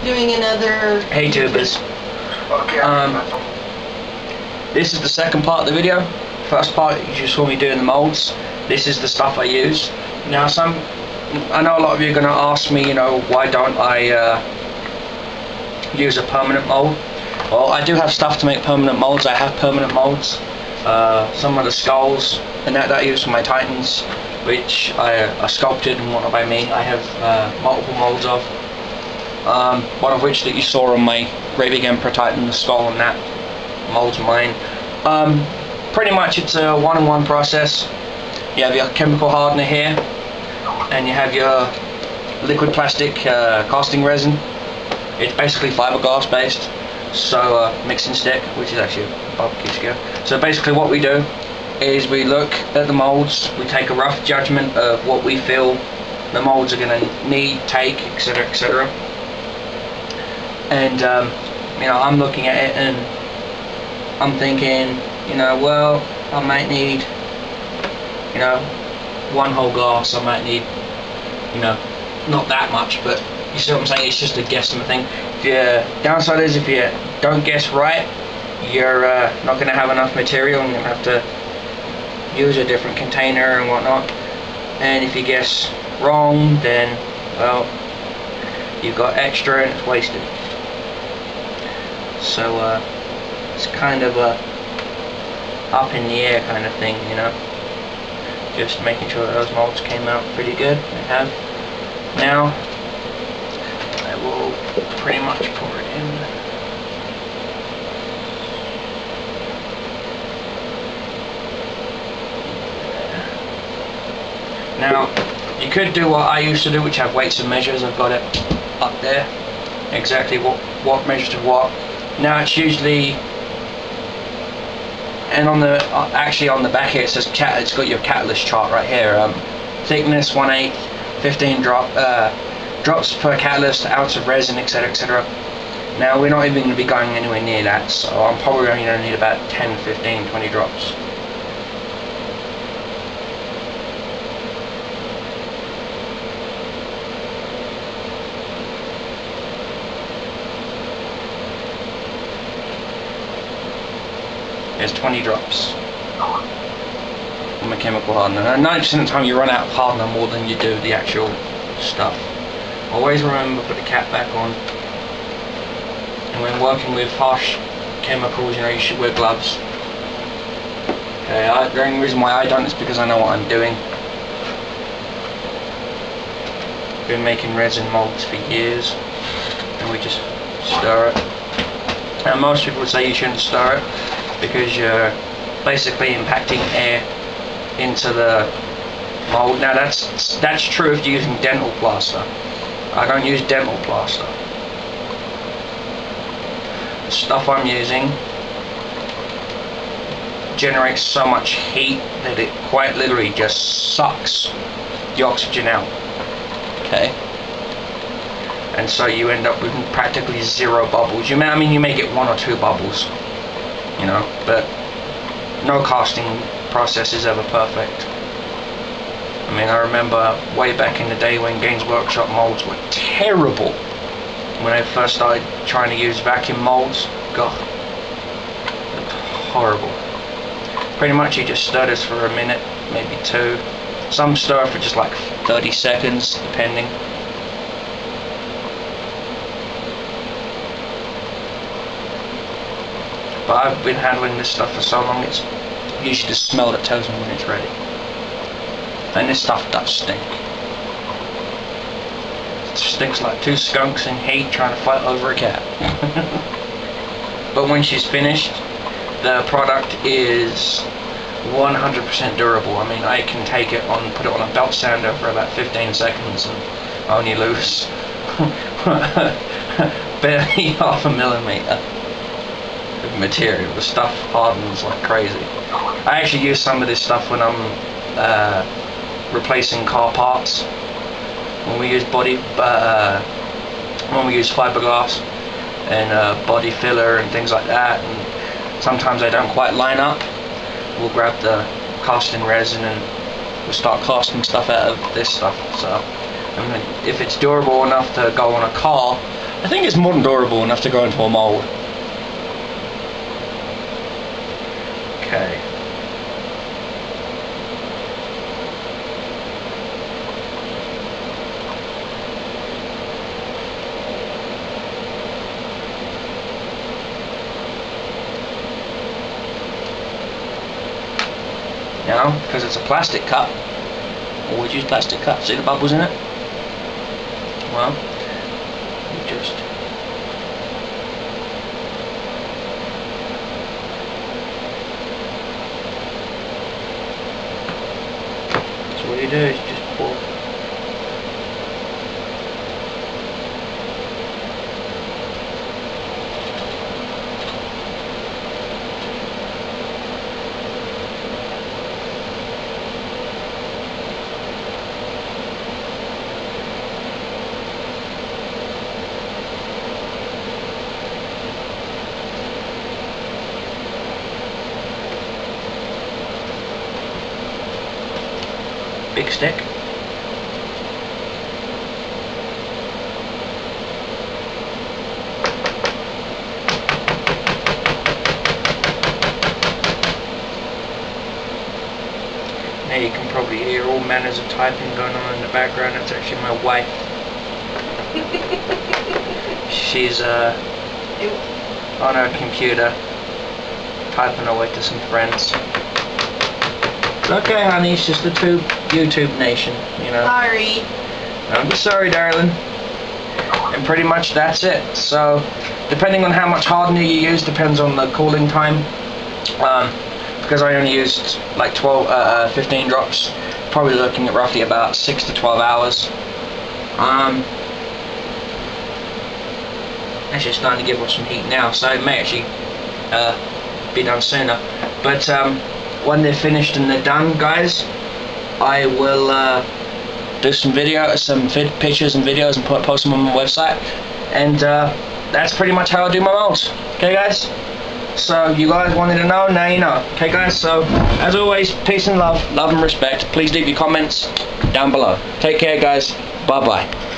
doing another... Hey tubers. This is the second part of the video. First part you just saw me doing the molds. This is the stuff I use. Now I know a lot of you are going to ask me, you know, why don't I use a permanent mold? Well, I do have stuff to make permanent molds. I have permanent molds. Some of the skulls and that I use for my Titans, which are sculpted and whatnot by me. I have multiple molds of. One of which that you saw on my Great Big Emperor Titan, the skull and that mold's mine. Pretty much it's a one-on-one process. You have your chemical hardener here, and you have your liquid plastic casting resin. It's basically fiberglass based, so mixing stick, which is actually a barbecue skewer. So basically what we do is we look at the molds, we take a rough judgment of what we feel the molds are going to need, take, etc, etc. And you know, I'm looking at it and I'm thinking, you know, well, I might need, you know, one whole glass. I might need, you know, not that much, but you see what I'm saying? It's just a guesstimate thing. Downside is if you don't guess right, you're not going to have enough material and you're going to have to use a different container and whatnot. And if you guess wrong, then, well, you've got extra and it's wasted. So it's kind of a up in the air kind of thing, you know. Just making sure that those molds came out pretty good. They have. Now I will pretty much pour it in. Now you could do what I used to do, which have weights and measures. I've got it up there, exactly what measures to what. Now it's usually, and on the actually on the back here it says it's got your catalyst chart right here. Thickness 1/8, 15 drops per catalyst, ounce of resin, etc, etc. Now we're not even going to be going anywhere near that, so I'm probably only going to need about 10, 15, 20 drops. There's 20 drops from a chemical hardener. And 90% of the time you run out of hardener more than you do the actual stuff. Always remember, put the cap back on. And when working with harsh chemicals, you know, you should wear gloves. Okay, the only reason why I don't is because I know what I'm doing. Been making resin molds for years, and we just stir it. And most people would say you shouldn't stir it, because you're basically impacting air into the mold. Now that's true if you're using dental plaster. I don't use dental plaster. The stuff I'm using generates so much heat that it quite literally just sucks the oxygen out. Okay? And so you end up with practically zero bubbles. You may get 1 or 2 bubbles, you know, but no casting process is ever perfect. I mean, I remember way back in the day when Games Workshop molds were terrible. When I first started trying to use vacuum molds, God, horrible. Pretty much you just stir this for a minute, maybe 2. Some stir for just like 30 seconds, depending. But I've been handling this stuff for so long, it's usually the smell that tells me when it's ready. And this stuff does stink. It stinks like 2 skunks in heat trying to fight over a cat. But when she's finished, the product is 100% durable. I mean, I can take it on, put it on a belt sander for about 15 seconds and only lose barely half a millimeter of material. The stuff hardens like crazy. I actually use some of this stuff when I'm replacing car parts. When we use when we use fiberglass and body filler and things like that, and sometimes they don't quite line up, we'll grab the casting resin and we'll start casting stuff out of this stuff. So I mean, if it's durable enough to go on a car, I think it's more than durable enough to go into a mold. Okay. Now, because it's a plastic cup, always use plastic cups. See the bubbles in it? Well, you just so what you do is just pour. Big stick. Now you can probably hear all manners of typing going on in the background. That's actually my wife. She's on her computer typing away to some friends. Okay, honey, it's just the YouTube nation, you know. Sorry. Don't be sorry, darling. And pretty much that's it. So, depending on how much hardener you use, depends on the cooling time. Because I only used like 15 drops, probably looking at roughly about 6 to 12 hours. Actually, it's starting to give off some heat now, so it may actually be done sooner. But when they're finished and they're done, guys, I will do some pictures and videos and post them on my website. And that's pretty much how I do my molds. Okay, guys? So you guys wanted to know, now you know. Okay, guys? So as always, peace and love and respect. Please leave your comments down below. Take care, guys. Bye bye.